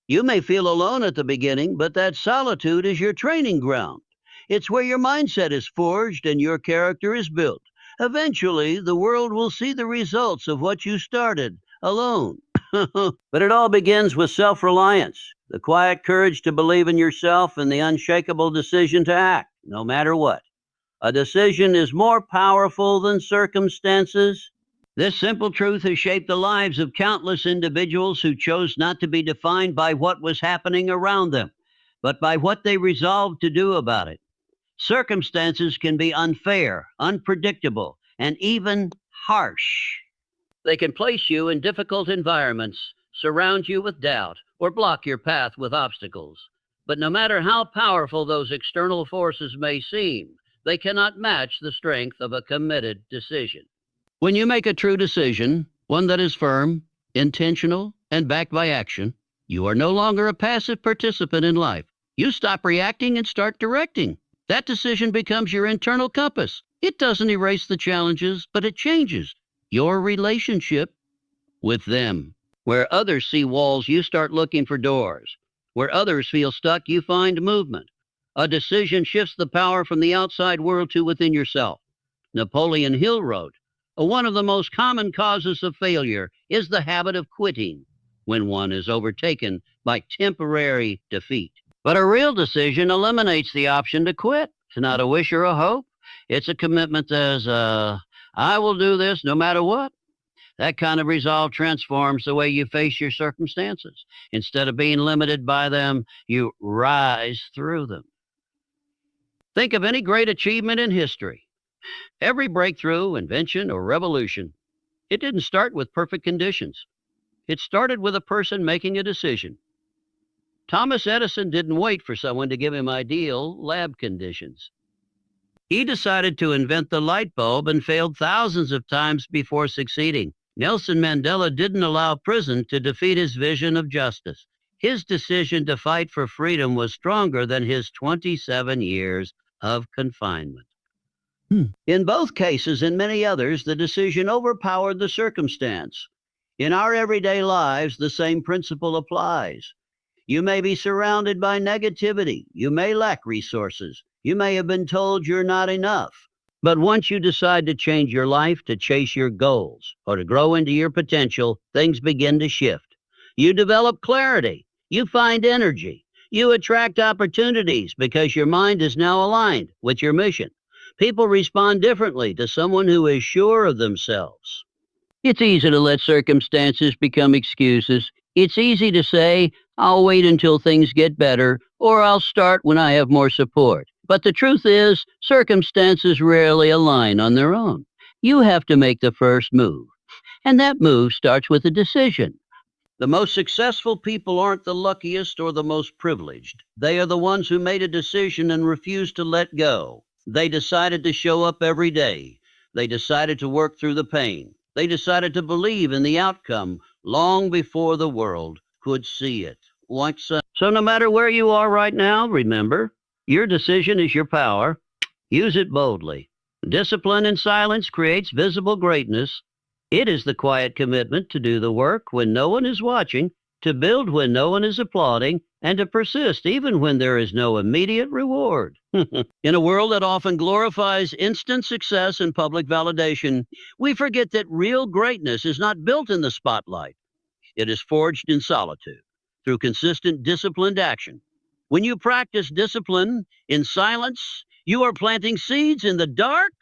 You may feel alone at the beginning, but that solitude is your training ground. It's where your mindset is forged and your character is built. Eventually, the world will see the results of what you started alone. But it all begins with self reliance, the quiet courage to believe in yourself, and the unshakable decision to act, no matter what. A decision is more powerful than circumstances. This simple truth has shaped the lives of countless individuals who chose not to be defined by what was happening around them, but by what they resolved to do about it. Circumstances can be unfair, unpredictable, and even harsh. They can place you in difficult environments, surround you with doubt, or block your path with obstacles. But no matter how powerful those external forces may seem, they cannot match the strength of a committed decision. When you make a true decision, one that is firm, intentional, and backed by action, you are no longer a passive participant in life. You stop reacting and start directing. That decision becomes your internal compass. It doesn't erase the challenges, but it changes your relationship with them. Where others see walls, you start looking for doors. Where others feel stuck, you find movement. A decision shifts the power from the outside world to within yourself. Napoleon Hill wrote, one of the most common causes of failure is the habit of quitting when one is overtaken by temporary defeat. But a real decision eliminates the option to quit. It's not a wish or a hope. It's a commitment that says, I will do this no matter what. That kind of resolve transforms the way you face your circumstances. Instead of being limited by them, you rise through them. Think of any great achievement in history. Every breakthrough, invention, or revolution, it didn't start with perfect conditions. It started with a person making a decision. Thomas Edison didn't wait for someone to give him ideal lab conditions. He decided to invent the light bulb and failed thousands of times before succeeding. Nelson Mandela didn't allow prison to defeat his vision of justice. His decision to fight for freedom was stronger than his 27 years of confinement. In both cases and many others, the decision overpowered the circumstance. In our everyday lives, the same principle applies. You may be surrounded by negativity. You may lack resources. You may have been told you're not enough. But once you decide to change your life, to chase your goals, or to grow into your potential, things begin to shift. You develop clarity. You find energy. You attract opportunities because your mind is now aligned with your mission. People respond differently to someone who is sure of themselves. It's easy to let circumstances become excuses. It's easy to say, I'll wait until things get better, or I'll start when I have more support. But the truth is, circumstances rarely align on their own. You have to make the first move. And that move starts with a decision. The most successful people aren't the luckiest or the most privileged. They are the ones who made a decision and refused to let go. They decided to show up every day. They decided to work through the pain. They decided to believe in the outcome long before the world could see it. So no matter where you are right now, remember, your decision is your power. Use it boldly. Discipline in silence creates visible greatness. It is the quiet commitment to do the work when no one is watching, to build when no one is applauding, and to persist even when there is no immediate reward. In a world that often glorifies instant success and public validation, we forget that real greatness is not built in the spotlight. It is forged in solitude, through consistent, disciplined action. When you practice discipline in silence, you are planting seeds in the dark.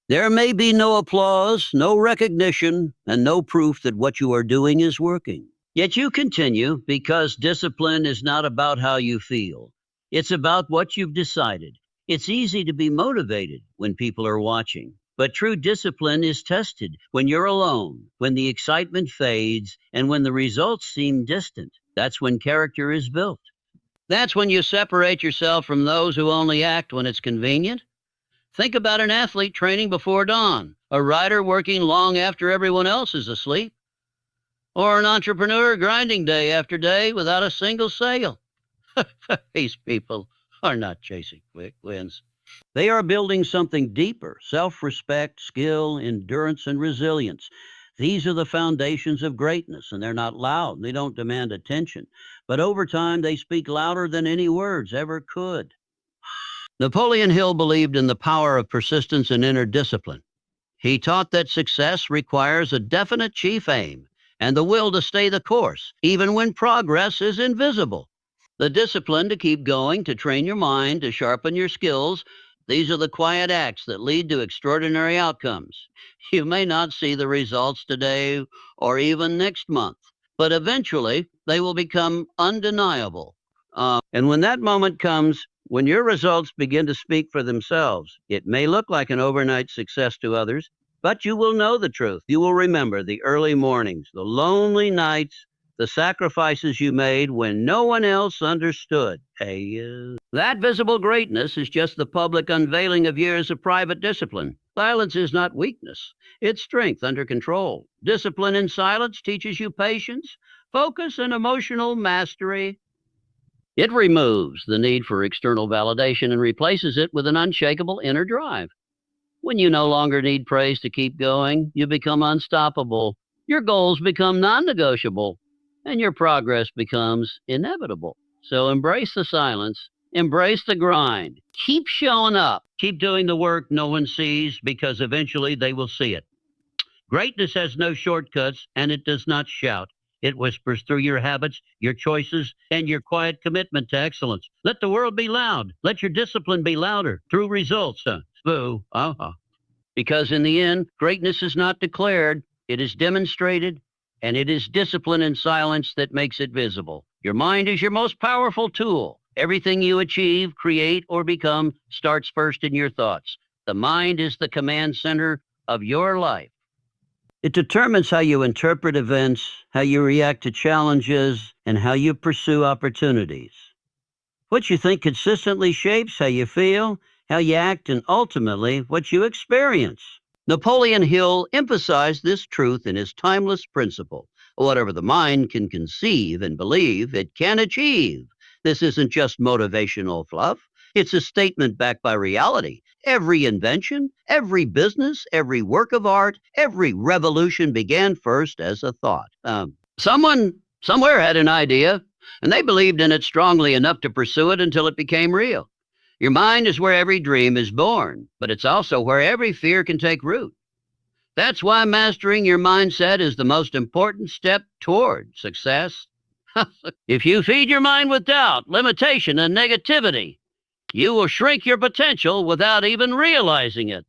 There may be no applause, no recognition, and no proof that what you are doing is working. Yet you continue because discipline is not about how you feel. It's about what you've decided. It's easy to be motivated when people are watching, but true discipline is tested when you're alone, when the excitement fades, and when the results seem distant. That's when character is built. That's when you separate yourself from those who only act when it's convenient. Think about an athlete training before dawn, a writer working long after everyone else is asleep, or an entrepreneur grinding day after day without a single sale. These people are not chasing quick wins. They are building something deeper: self-respect, skill, endurance, and resilience. These are the foundations of greatness, and they're not loud. They don't demand attention. But over time, they speak louder than any words ever could. Napoleon Hill believed in the power of persistence and inner discipline. He taught that success requires a definite chief aim and the will to stay the course, even when progress is invisible. The discipline to keep going, to train your mind, to sharpen your skills, these are the quiet acts that lead to extraordinary outcomes. You may not see the results today or even next month, but eventually they will become undeniable. And when that moment comes, when your results begin to speak for themselves, it may look like an overnight success to others, but you will know the truth. You will remember the early mornings, the lonely nights, the sacrifices you made when no one else understood. That visible greatness is just the public unveiling of years of private discipline. Silence is not weakness, it's strength under control. Discipline in silence teaches you patience, focus, and emotional mastery. It removes the need for external validation and replaces it with an unshakable inner drive. When you no longer need praise to keep going, you become unstoppable. Your goals become non-negotiable, and your progress becomes inevitable. So embrace the silence, embrace the grind. Keep showing up. Keep doing the work no one sees, because eventually they will see it. Greatness has no shortcuts, and it does not shout. It whispers through your habits, your choices, and your quiet commitment to excellence. Let the world be loud. Let your discipline be louder through results. Boo. Because in the end, greatness is not declared, it is demonstrated, and it is discipline and silence that makes it visible. Your mind is your most powerful tool. Everything you achieve, create, or become starts first in your thoughts. The mind is the command center of your life. It determines how you interpret events, how you react to challenges, and how you pursue opportunities. What you think consistently shapes how you feel, how you act, and ultimately what you experience. Napoleon Hill emphasized this truth in his timeless principle. Whatever the mind can conceive and believe, it can achieve. This isn't just motivational fluff. It's a statement backed by reality. Every invention, every business, every work of art, every revolution began first as a thought. Someone somewhere had an idea, and they believed in it strongly enough to pursue it until it became real. Your mind is where every dream is born, but it's also where every fear can take root. That's why mastering your mindset is the most important step toward success. If you feed your mind with doubt, limitation, and negativity, you will shrink your potential without even realizing it.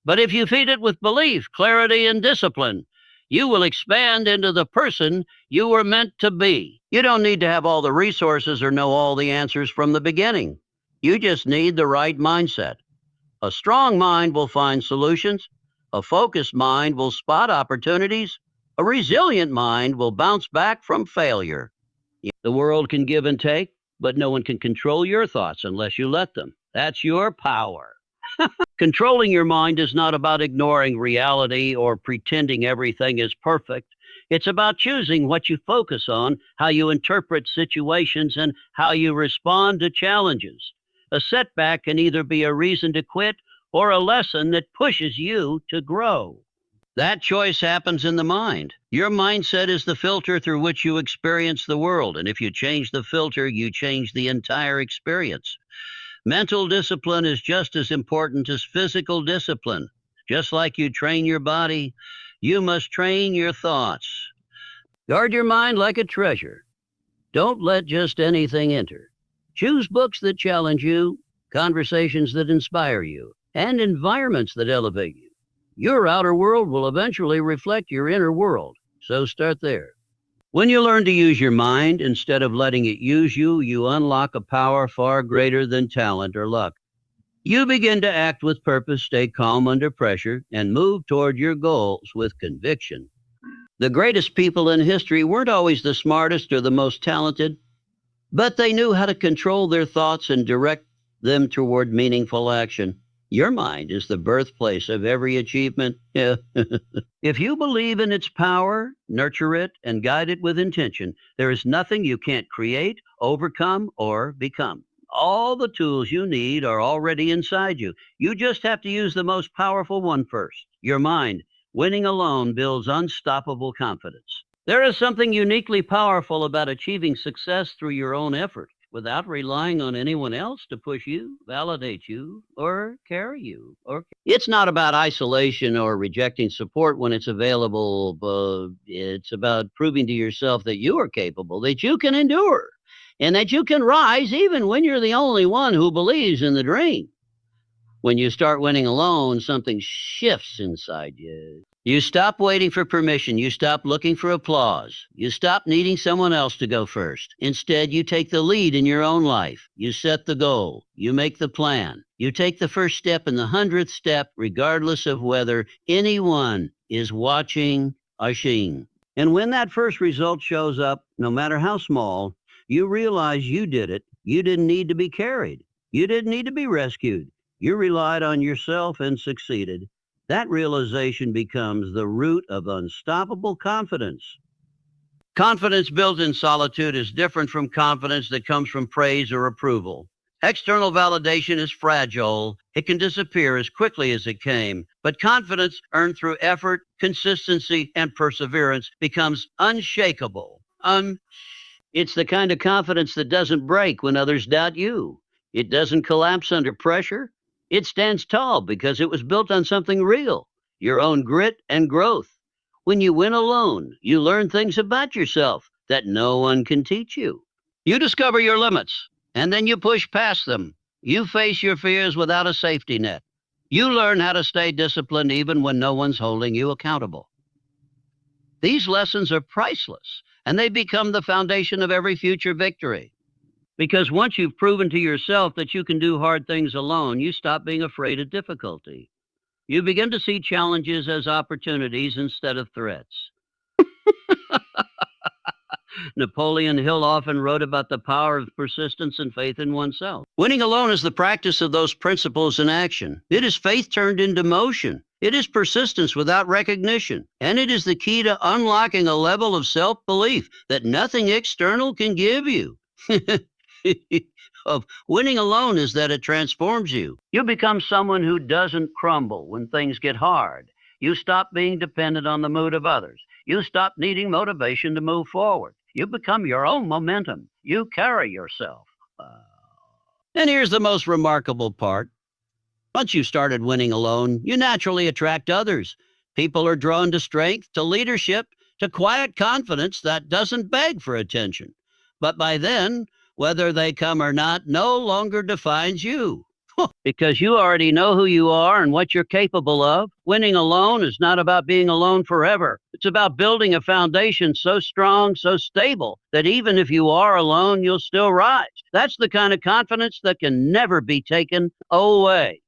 But if you feed it with belief, clarity, and discipline, you will expand into the person you were meant to be. You don't need to have all the resources or know all the answers from the beginning. You just need the right mindset. A strong mind will find solutions. A focused mind will spot opportunities. A resilient mind will bounce back from failure. The world can give and take, but no one can control your thoughts unless you let them. That's your power. Controlling your mind is not about ignoring reality or pretending everything is perfect. It's about choosing what you focus on, how you interpret situations, and how you respond to challenges. A setback can either be a reason to quit or a lesson that pushes you to grow. That choice happens in the mind. Your mindset is the filter through which you experience the world, and if you change the filter, you change the entire experience. Mental discipline is just as important as physical discipline. Just like you train your body, you must train your thoughts. Guard your mind like a treasure. Don't let just anything enter. Choose books that challenge you, conversations that inspire you, and environments that elevate you. Your outer world will eventually reflect your inner world, so start there. When you learn to use your mind instead of letting it use you, you unlock a power far greater than talent or luck. You begin to act with purpose, stay calm under pressure, and move toward your goals with conviction. The greatest people in history weren't always the smartest or the most talented, but they knew how to control their thoughts and direct them toward meaningful action. Your mind is the birthplace of every achievement. Yeah. If you believe in its power, nurture it, and guide it with intention, there is nothing you can't create, overcome, or become. All the tools you need are already inside you. You just have to use the most powerful one first, your mind. Winning alone builds unstoppable confidence. There is something uniquely powerful about achieving success through your own effort without relying on anyone else to push you, validate you, or carry you. It's not about isolation or rejecting support when it's available, but it's about proving to yourself that you are capable, that you can endure, and that you can rise even when you're the only one who believes in the dream. When you start winning alone, something shifts inside you. You stop waiting for permission. You stop looking for applause. You stop needing someone else to go first. Instead, you take the lead in your own life. You set the goal. You make the plan. You take the first step and the 100th step, regardless of whether anyone is watching or seeing. And when that first result shows up, no matter how small, you realize you did it. You didn't need to be carried. You didn't need to be rescued. You relied on yourself and succeeded. That realization becomes the root of unstoppable confidence. Confidence built in solitude is different from confidence that comes from praise or approval. External validation is fragile. It can disappear as quickly as it came. But confidence earned through effort, consistency, and perseverance becomes unshakable. It's the kind of confidence that doesn't break when others doubt you. It doesn't collapse under pressure. It stands tall because it was built on something real, your own grit and growth. When you win alone, you learn things about yourself that no one can teach you. You discover your limits, and then you push past them. You face your fears without a safety net. You learn how to stay disciplined even when no one's holding you accountable. These lessons are priceless, and they become the foundation of every future victory. Because once you've proven to yourself that you can do hard things alone, you stop being afraid of difficulty. You begin to see challenges as opportunities instead of threats. Napoleon Hill often wrote about the power of persistence and faith in oneself. Winning alone is the practice of those principles in action. It is faith turned into motion. It is persistence without recognition. And it is the key to unlocking a level of self-belief that nothing external can give you. Of winning alone is that it transforms you. You become someone who doesn't crumble when things get hard. You stop being dependent on the mood of others. You stop needing motivation to move forward. You become your own momentum. You carry yourself. And here's the most remarkable part. Once you started winning alone, you naturally attract others. People are drawn to strength, to leadership, to quiet confidence that doesn't beg for attention. But by then, whether they come or not no longer defines you. Because you already know who you are and what you're capable of. Winning alone is not about being alone forever. It's about building a foundation so strong, so stable, that even if you are alone, you'll still rise. That's the kind of confidence that can never be taken away.